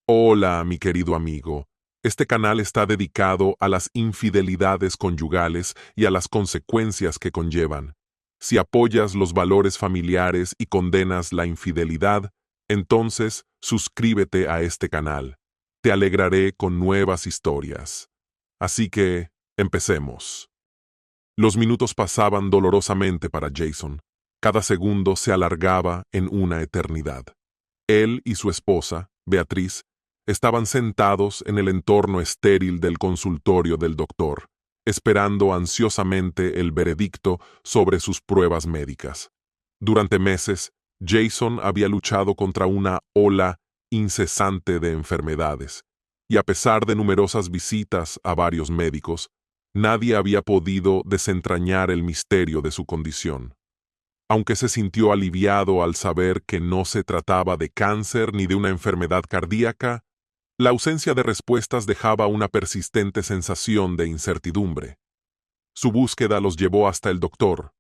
Hola, mi querido amigo. Este canal está dedicado a las infidelidades conyugales y a las consecuencias que conllevan. Si apoyas los valores familiares y condenas la infidelidad, entonces suscríbete a este canal. Te alegraré con nuevas historias. Así que, empecemos. Los minutos pasaban dolorosamente para Jason. Cada segundo se alargaba en una eternidad. Él y su esposa, Beatriz, estaban sentados en el entorno estéril del consultorio del doctor, esperando ansiosamente el veredicto sobre sus pruebas médicas. Durante meses, Jason había luchado contra una ola incesante de enfermedades, y a pesar de numerosas visitas a varios médicos, nadie había podido desentrañar el misterio de su condición. Aunque se sintió aliviado al saber que no se trataba de cáncer ni de una enfermedad cardíaca, la ausencia de respuestas dejaba una persistente sensación de incertidumbre. Su búsqueda los llevó hasta el doctor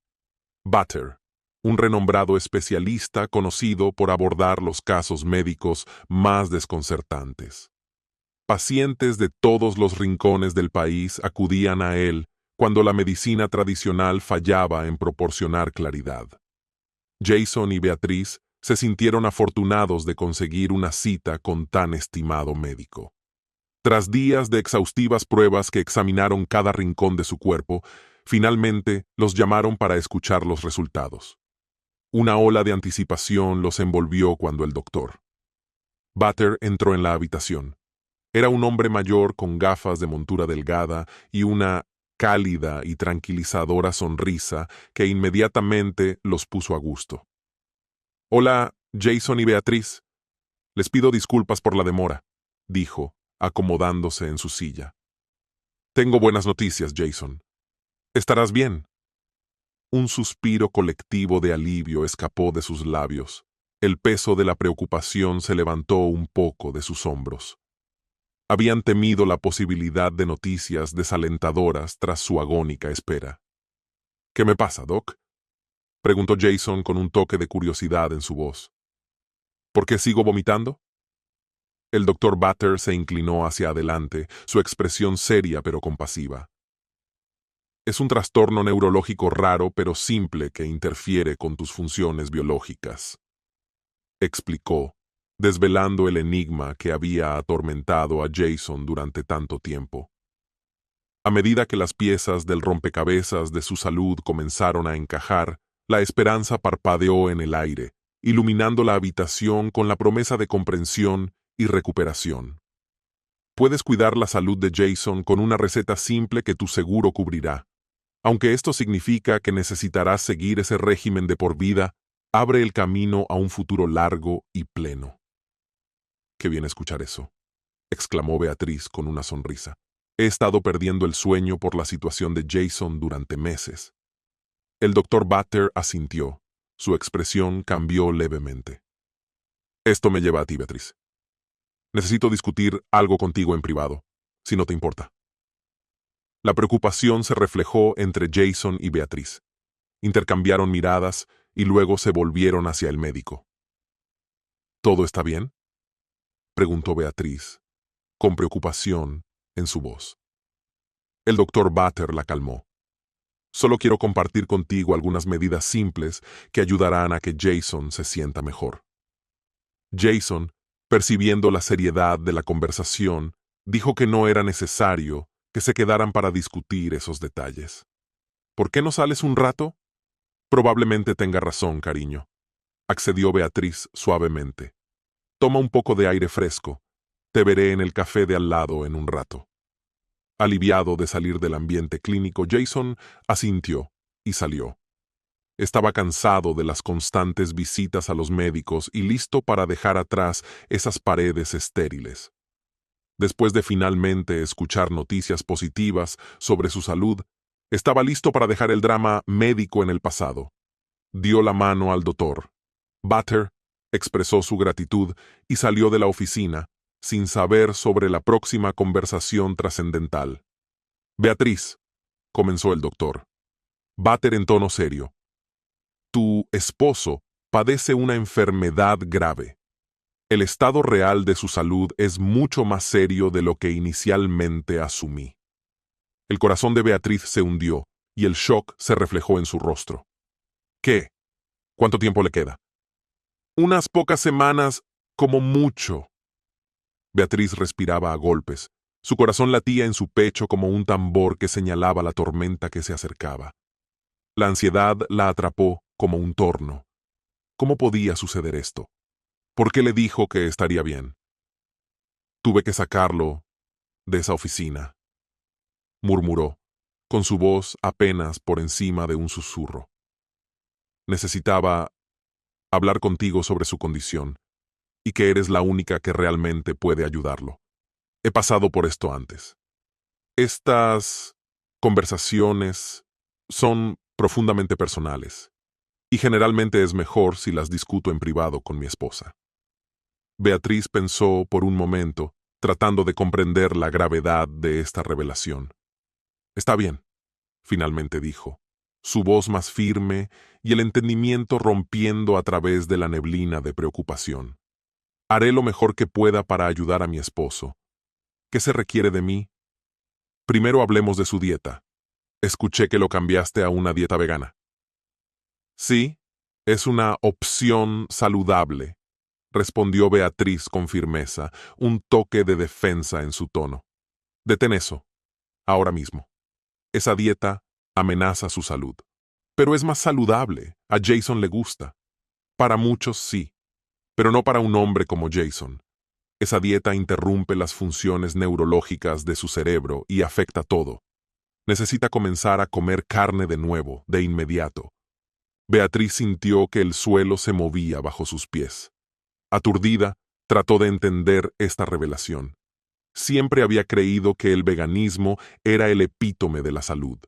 Butter, un renombrado especialista conocido por abordar los casos médicos más desconcertantes. Pacientes de todos los rincones del país acudían a él cuando la medicina tradicional fallaba en proporcionar claridad. Jason y Beatriz se sintieron afortunados de conseguir una cita con tan estimado médico. Tras días de exhaustivas pruebas que examinaron cada rincón de su cuerpo, finalmente los llamaron para escuchar los resultados. Una ola de anticipación los envolvió cuando el doctor Butter entró en la habitación. Era un hombre mayor con gafas de montura delgada y una cálida y tranquilizadora sonrisa que inmediatamente los puso a gusto. «Hola, Jason y Beatriz. Les pido disculpas por la demora», dijo, acomodándose en su silla. «Tengo buenas noticias, Jason. ¿Estarás bien?» Un suspiro colectivo de alivio escapó de sus labios. El peso de la preocupación se levantó un poco de sus hombros. Habían temido la posibilidad de noticias desalentadoras tras su agónica espera. «¿Qué me pasa, Doc?», preguntó Jason con un toque de curiosidad en su voz. «¿Por qué sigo vomitando?» El doctor Butter se inclinó hacia adelante, su expresión seria pero compasiva. «Es un trastorno neurológico raro pero simple que interfiere con tus funciones biológicas», explicó, desvelando el enigma que había atormentado a Jason durante tanto tiempo. A medida que las piezas del rompecabezas de su salud comenzaron a encajar, la esperanza parpadeó en el aire, iluminando la habitación con la promesa de comprensión y recuperación. Puedes cuidar la salud de Jason con una receta simple que tu seguro cubrirá. Aunque esto significa que necesitarás seguir ese régimen de por vida, abre el camino a un futuro largo y pleno. «Qué bien escuchar eso», exclamó Beatriz con una sonrisa. «He estado perdiendo el sueño por la situación de Jason durante meses». El doctor Butter asintió. Su expresión cambió levemente. «Esto me lleva a ti, Beatriz. Necesito discutir algo contigo en privado, si no te importa». La preocupación se reflejó entre Jason y Beatriz. Intercambiaron miradas y luego se volvieron hacia el médico. «¿Todo está bien?», preguntó Beatriz, con preocupación en su voz. El doctor Butter la calmó. «Solo quiero compartir contigo algunas medidas simples que ayudarán a que Jason se sienta mejor». Jason, percibiendo la seriedad de la conversación, dijo que no era necesario que se quedaran para discutir esos detalles. «¿Por qué no sales un rato?» «Probablemente tenga razón, cariño», accedió Beatriz suavemente. «Toma un poco de aire fresco. Te veré en el café de al lado en un rato». Aliviado de salir del ambiente clínico, Jason asintió y salió. Estaba cansado de las constantes visitas a los médicos y listo para dejar atrás esas paredes estériles. Después de finalmente escuchar noticias positivas sobre su salud, estaba listo para dejar el drama médico en el pasado. Dio la mano al doctor Butter, expresó su gratitud y salió de la oficina, sin saber sobre la próxima conversación trascendental. «Beatriz», comenzó el doctor Butter en tono serio, «tu esposo padece una enfermedad grave. El estado real de su salud es mucho más serio de lo que inicialmente asumí. El corazón de Beatriz se hundió y el shock se reflejó en su rostro. ¿Qué? ¿Cuánto tiempo le queda? Unas pocas semanas, como mucho. Beatriz respiraba a golpes. Su corazón latía en su pecho como un tambor que señalaba la tormenta que se acercaba. La ansiedad la atrapó como un torno. ¿Cómo podía suceder esto? ¿Por qué le dijo que estaría bien? Tuve que sacarlo de esa oficina, murmuró, con su voz apenas por encima de un susurro. Necesitaba hablar contigo sobre su condición y que eres la única que realmente puede ayudarlo. He pasado por esto antes. Estas conversaciones son profundamente personales y generalmente es mejor si las discuto en privado con mi esposa. Beatriz pensó por un momento, tratando de comprender la gravedad de esta revelación. Está bien, finalmente dijo, su voz más firme y el entendimiento rompiendo a través de la neblina de preocupación. Haré lo mejor que pueda para ayudar a mi esposo. ¿Qué se requiere de mí? Primero hablemos de su dieta. Escuché que lo cambiaste a una dieta vegana. Sí, es una opción saludable, respondió Beatriz con firmeza, un toque de defensa en su tono. Detén eso, ahora mismo. Esa dieta amenaza su salud. Pero es más saludable, a Jason le gusta. Para muchos sí, pero no para un hombre como Jason. Esa dieta interrumpe las funciones neurológicas de su cerebro y afecta todo. Necesita comenzar a comer carne de nuevo, de inmediato. Beatriz sintió que el suelo se movía bajo sus pies. Aturdida, trató de entender esta revelación. Siempre había creído que el veganismo era el epítome de la salud,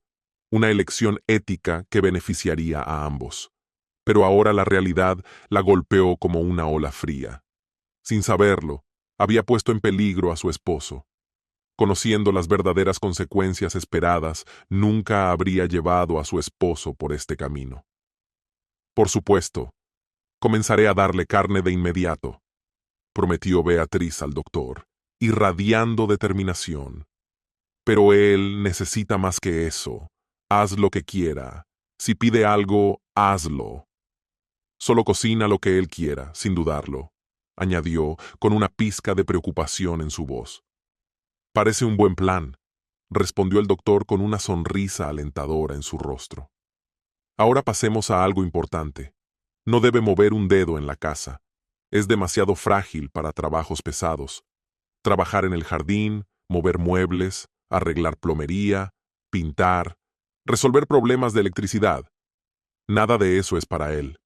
una elección ética que beneficiaría a ambos. Pero ahora la realidad la golpeó como una ola fría. Sin saberlo, había puesto en peligro a su esposo. Conociendo las verdaderas consecuencias esperadas, nunca habría llevado a su esposo por este camino. Por supuesto, comenzaré a darle carne de inmediato, prometió Beatriz al doctor, irradiando determinación. Pero él necesita más que eso. Haz lo que quiera. Si pide algo, hazlo. Solo cocina lo que él quiera, sin dudarlo, añadió con una pizca de preocupación en su voz. Parece un buen plan, respondió el doctor con una sonrisa alentadora en su rostro. Ahora pasemos a algo importante. No debe mover un dedo en la casa. Es demasiado frágil para trabajos pesados. Trabajar en el jardín, mover muebles, arreglar plomería, pintar, resolver problemas de electricidad. Nada de eso es para él.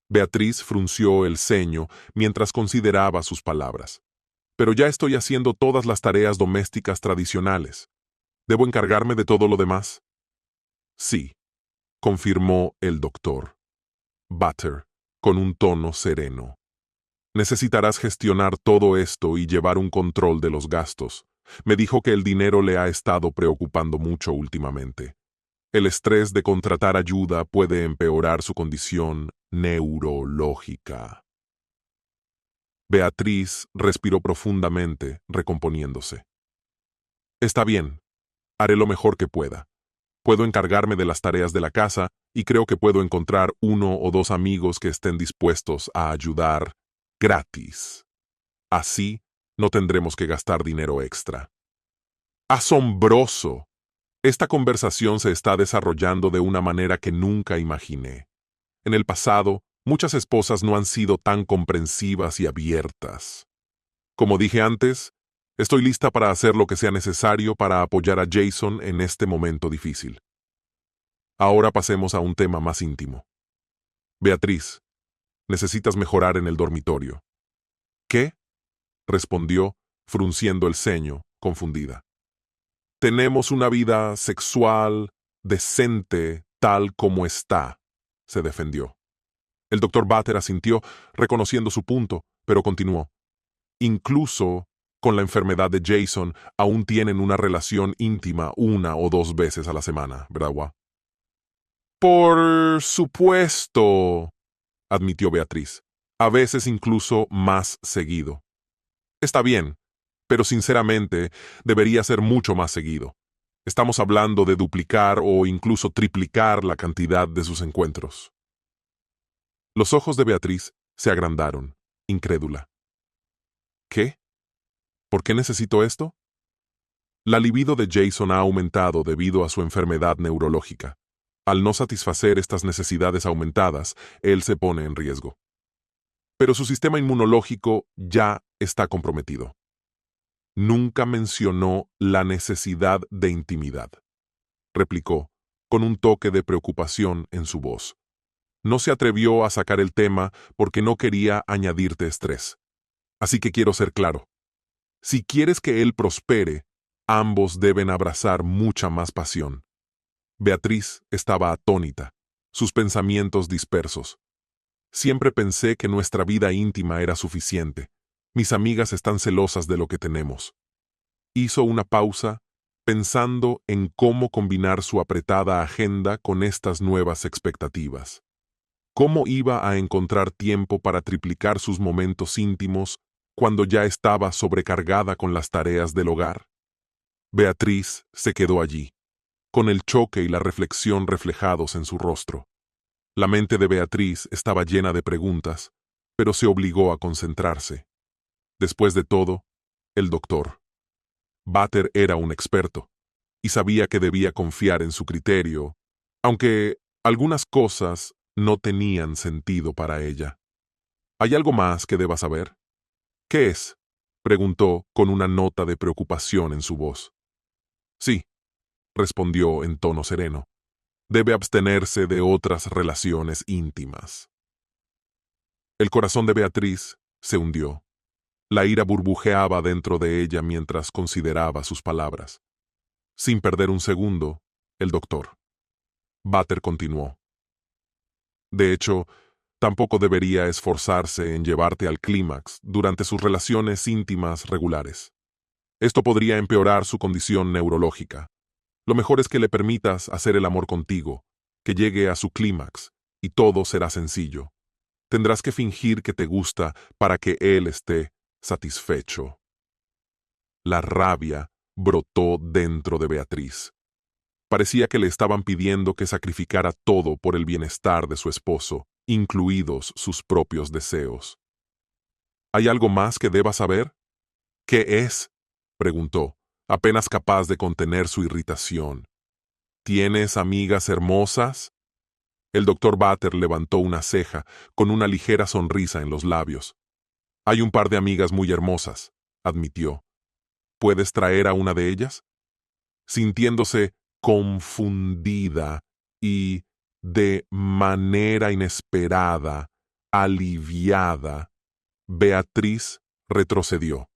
Beatriz frunció el ceño mientras consideraba sus palabras. Pero ya estoy haciendo todas las tareas domésticas tradicionales. ¿Debo encargarme de todo lo demás? Sí, confirmó el doctor Butter, con un tono sereno. Necesitarás gestionar todo esto y llevar un control de los gastos. Me dijo que el dinero le ha estado preocupando mucho últimamente. El estrés de contratar ayuda puede empeorar su condición neurológica. Beatriz respiró profundamente, recomponiéndose. Está bien, haré lo mejor que pueda. Puedo encargarme de las tareas de la casa y creo que puedo encontrar uno o dos amigos que estén dispuestos a ayudar gratis. Así no tendremos que gastar dinero extra. ¡Asombroso! Esta conversación se está desarrollando de una manera que nunca imaginé. En el pasado, muchas esposas no han sido tan comprensivas y abiertas. Como dije antes, estoy lista para hacer lo que sea necesario para apoyar a Jason en este momento difícil. Ahora pasemos a un tema más íntimo. Beatriz, necesitas mejorar en el dormitorio. ¿Qué? Respondió, frunciendo el ceño, confundida. Tenemos una vida sexual decente tal como está, se defendió. El doctor Butter asintió, reconociendo su punto, pero continuó. Incluso con la enfermedad de Jason, aún tienen una relación íntima una o dos veces a la semana, ¿verdad, Wa? Por supuesto, admitió Beatriz. A veces incluso más seguido. Está bien, pero sinceramente debería ser mucho más seguido. Estamos hablando de duplicar o incluso triplicar la cantidad de sus encuentros. Los ojos de Beatriz se agrandaron, incrédula. ¿Qué? ¿Por qué necesito esto? La libido de Jason ha aumentado debido a su enfermedad neurológica. Al no satisfacer estas necesidades aumentadas, él se pone en riesgo. Pero su sistema inmunológico ya está comprometido. Nunca mencionó la necesidad de intimidad, replicó, con un toque de preocupación en su voz. No se atrevió a sacar el tema porque no quería añadirte estrés. Así que quiero ser claro. Si quieres que él prospere, ambos deben abrazar mucha más pasión. Beatriz estaba atónita, sus pensamientos dispersos. Siempre pensé que nuestra vida íntima era suficiente. Mis amigas están celosas de lo que tenemos. Hizo una pausa, pensando en cómo combinar su apretada agenda con estas nuevas expectativas. ¿Cómo iba a encontrar tiempo para triplicar sus momentos íntimos cuando ya estaba sobrecargada con las tareas del hogar? Beatriz se quedó allí, con el choque y la reflexión reflejados en su rostro. La mente de Beatriz estaba llena de preguntas, pero se obligó a concentrarse. Después de todo, el doctor. Butter era un experto, y sabía que debía confiar en su criterio, aunque algunas cosas no tenían sentido para ella. ¿Hay algo más que deba saber? ¿Qué es? Preguntó con una nota de preocupación en su voz. Sí, respondió en tono sereno. Debe abstenerse de otras relaciones íntimas. El corazón de Beatriz se hundió. La ira burbujeaba dentro de ella mientras consideraba sus palabras. Sin perder un segundo, el doctor. Butter continuó. De hecho, tampoco debería esforzarse en llevarte al clímax durante sus relaciones íntimas regulares. Esto podría empeorar su condición neurológica. Lo mejor es que le permitas hacer el amor contigo, que llegue a su clímax, y todo será sencillo. Tendrás que fingir que te gusta para que él esté satisfecho. La rabia brotó dentro de Beatriz. Parecía que le estaban pidiendo que sacrificara todo por el bienestar de su esposo, incluidos sus propios deseos. ¿Hay algo más que deba saber? ¿Qué es? Preguntó, apenas capaz de contener su irritación. ¿Tienes amigas hermosas? El doctor Butter levantó una ceja, con una ligera sonrisa en los labios. Hay un par de amigas muy hermosas, admitió. ¿Puedes traer a una de ellas? Sintiéndose confundida y, de manera inesperada, aliviada, Beatriz retrocedió.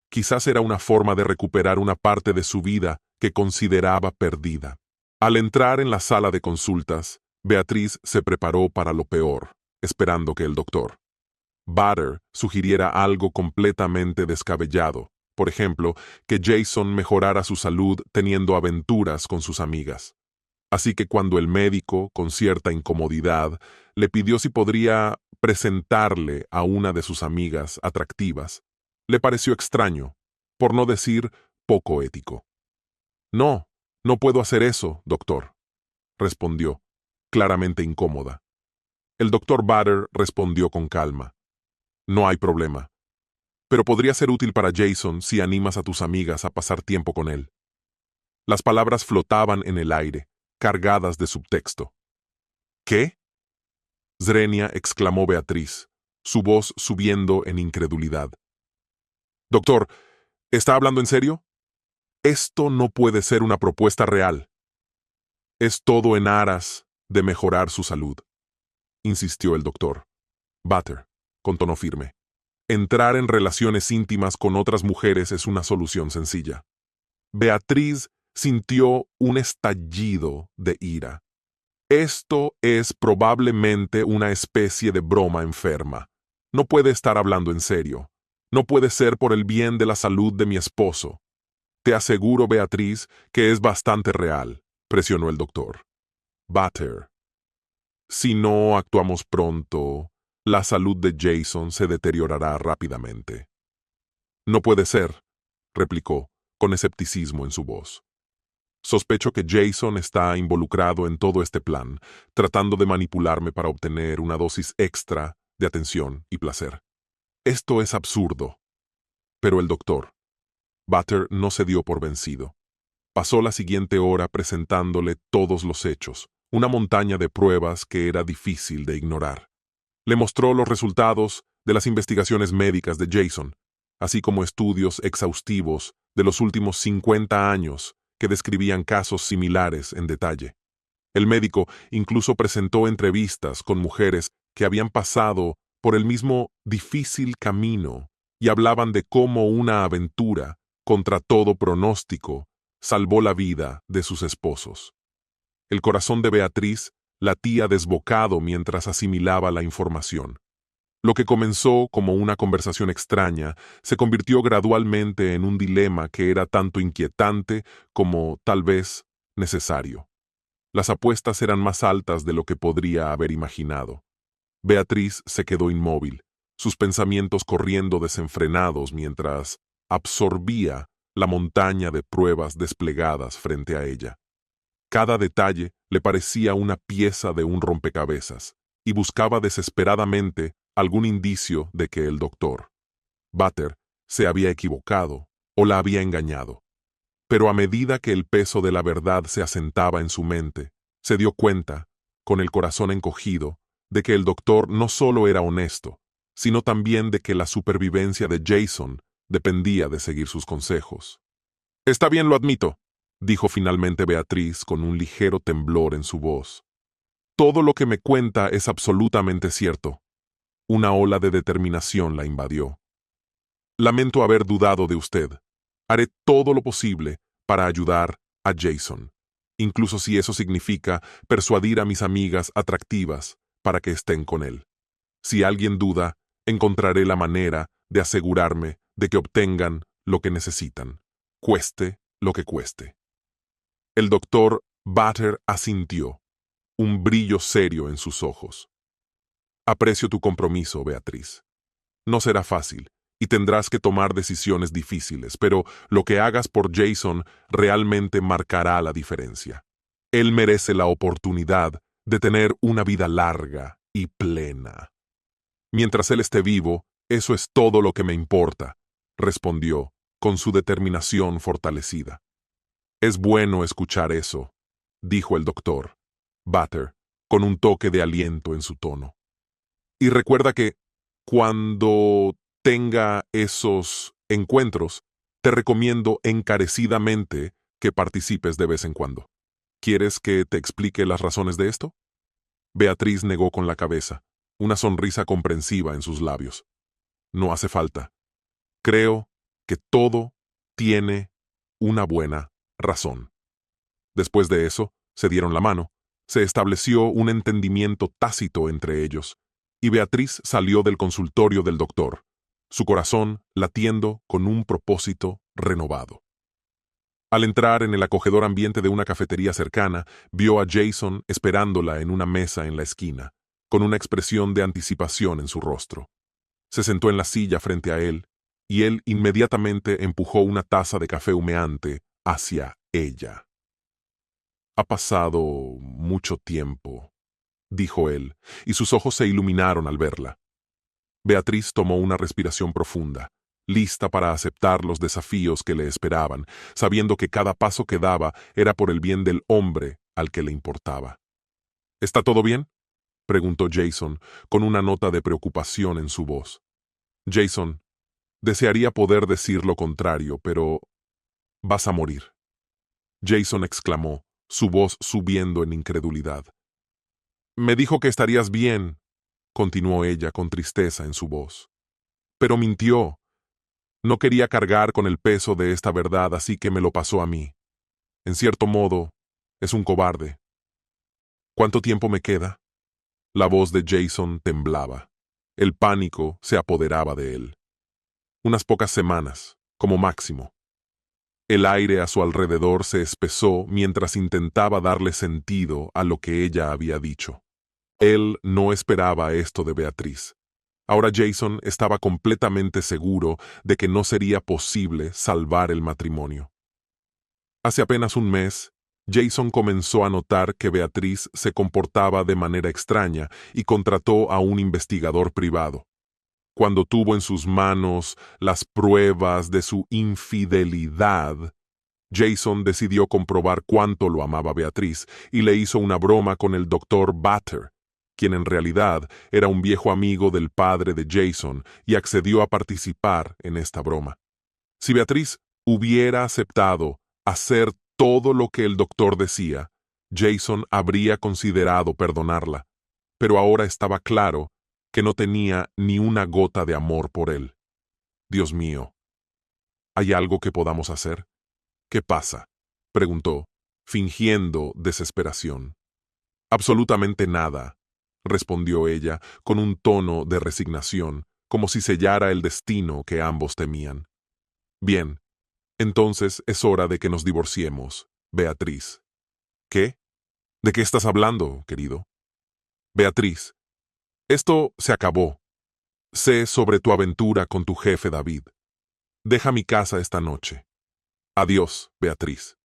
Quizás era una forma de recuperar una parte de su vida que consideraba perdida. Al entrar en la sala de consultas, Beatriz se preparó para lo peor, esperando que el doctor Butter sugiriera algo completamente descabellado. Por ejemplo, que Jason mejorara su salud teniendo aventuras con sus amigas. Así que cuando el médico, con cierta incomodidad, le pidió si podría presentarle a una de sus amigas atractivas, le pareció extraño, por no decir poco ético. No, no puedo hacer eso, doctor, respondió, claramente incómoda. El doctor Butter respondió con calma. No hay problema. Pero podría ser útil para Jason si animas a tus amigas a pasar tiempo con él. Las palabras flotaban en el aire, cargadas de subtexto. ¿Qué? Zrenia exclamó Beatriz, su voz subiendo en incredulidad. Doctor, ¿está hablando en serio? Esto no puede ser una propuesta real. Es todo en aras de mejorar su salud, insistió el doctor. Butter, con tono firme. Entrar en relaciones íntimas con otras mujeres es una solución sencilla. Beatriz sintió un estallido de ira. Esto es probablemente una especie de broma enferma. No puede estar hablando en serio. No puede ser por el bien de la salud de mi esposo. Te aseguro, Beatriz, que es bastante real, presionó el doctor. Butter. Si no actuamos pronto, La salud de Jason se deteriorará rápidamente. No puede ser, replicó, con escepticismo en su voz. Sospecho que Jason está involucrado en todo este plan, tratando de manipularme para obtener una dosis extra de atención y placer. Esto es absurdo. Pero el doctor, Butter, no se dio por vencido. Pasó la siguiente hora presentándole todos los hechos, una montaña de pruebas que era difícil de ignorar. Le mostró los resultados de las investigaciones médicas de Jason, así como estudios exhaustivos de los últimos 50 años que describían casos similares en detalle. El médico incluso presentó entrevistas con mujeres que habían pasado por el mismo difícil camino y hablaban de cómo una aventura, contra todo pronóstico, salvó la vida de sus esposos. El corazón de Beatriz latía desbocado mientras asimilaba la información. Lo que comenzó como una conversación extraña se convirtió gradualmente en un dilema que era tanto inquietante como, tal vez, necesario. Las apuestas eran más altas de lo que podría haber imaginado. Beatriz se quedó inmóvil, sus pensamientos corriendo desenfrenados mientras absorbía la montaña de pruebas desplegadas frente a ella. Cada detalle le parecía una pieza de un rompecabezas, y buscaba desesperadamente algún indicio de que el doctor, Butter, se había equivocado o la había engañado. Pero a medida que el peso de la verdad se asentaba en su mente, se dio cuenta, con el corazón encogido, de que el doctor no solo era honesto, sino también de que la supervivencia de Jason dependía de seguir sus consejos. «Está bien, lo admito», dijo finalmente Beatriz con un ligero temblor en su voz. «Todo lo que me cuenta es absolutamente cierto». Una ola de determinación la invadió. «Lamento haber dudado de usted. Haré todo lo posible para ayudar a Jason, incluso si eso significa persuadir a mis amigas atractivas para que estén con él. Si alguien duda, encontraré la manera de asegurarme de que obtengan lo que necesitan, cueste lo que cueste». El doctor Butter asintió, un brillo serio en sus ojos. «Aprecio tu compromiso, Beatriz. No será fácil, y tendrás que tomar decisiones difíciles, pero lo que hagas por Jason realmente marcará la diferencia. Él merece la oportunidad de tener una vida larga y plena». «Mientras él esté vivo, eso es todo lo que me importa», respondió, con su determinación fortalecida. «Es bueno escuchar eso», dijo el doctor Butter, con un toque de aliento en su tono. «Y recuerda que, cuando tenga esos encuentros, te recomiendo encarecidamente que participes de vez en cuando. ¿Quieres que te explique las razones de esto?» Beatriz negó con la cabeza, una sonrisa comprensiva en sus labios. «No hace falta. Creo que todo tiene una buena razón». Después de eso, se dieron la mano, se estableció un entendimiento tácito entre ellos, y Beatriz salió del consultorio del doctor, su corazón latiendo con un propósito renovado. Al entrar en el acogedor ambiente de una cafetería cercana, vio a Jason esperándola en una mesa en la esquina, con una expresión de anticipación en su rostro. Se sentó en la silla frente a él, y él inmediatamente empujó una taza de café humeante hacia ella. «Ha pasado mucho tiempo», dijo él, y sus ojos se iluminaron al verla. Beatriz tomó una respiración profunda, lista para aceptar los desafíos que le esperaban, sabiendo que cada paso que daba era por el bien del hombre al que le importaba. «¿Está todo bien?», preguntó Jason, con una nota de preocupación en su voz. «Jason, desearía poder decir lo contrario, pero vas a morir», Jason exclamó, su voz subiendo en incredulidad. «Me dijo que estarías bien», continuó ella con tristeza en su voz. «Pero mintió. No quería cargar con el peso de esta verdad, así que me lo pasó a mí. En cierto modo, es un cobarde». «¿Cuánto tiempo me queda?». La voz de Jason temblaba. El pánico se apoderaba de él. «Unas pocas semanas, como máximo». El aire a su alrededor se espesó mientras intentaba darle sentido a lo que ella había dicho. Él no esperaba esto de Beatriz. Ahora Jason estaba completamente seguro de que no sería posible salvar el matrimonio. Hace apenas un mes, Jason comenzó a notar que Beatriz se comportaba de manera extraña y contrató a un investigador privado. Cuando tuvo en sus manos las pruebas de su infidelidad, Jason decidió comprobar cuánto lo amaba Beatriz y le hizo una broma con el doctor Butter, quien en realidad era un viejo amigo del padre de Jason y accedió a participar en esta broma. Si Beatriz hubiera aceptado hacer todo lo que el doctor decía, Jason habría considerado perdonarla, pero ahora estaba claro que no tenía ni una gota de amor por él. Dios mío, ¿hay algo que podamos hacer? ¿Qué pasa?, preguntó, fingiendo desesperación. Absolutamente nada, respondió ella con un tono de resignación, como si sellara el destino que ambos temían. Bien, entonces es hora de que nos divorciemos, Beatriz. ¿Qué? ¿De qué estás hablando, querido? Beatriz, esto se acabó. Sé sobre tu aventura con tu jefe David. Deja mi casa esta noche. Adiós, Beatriz.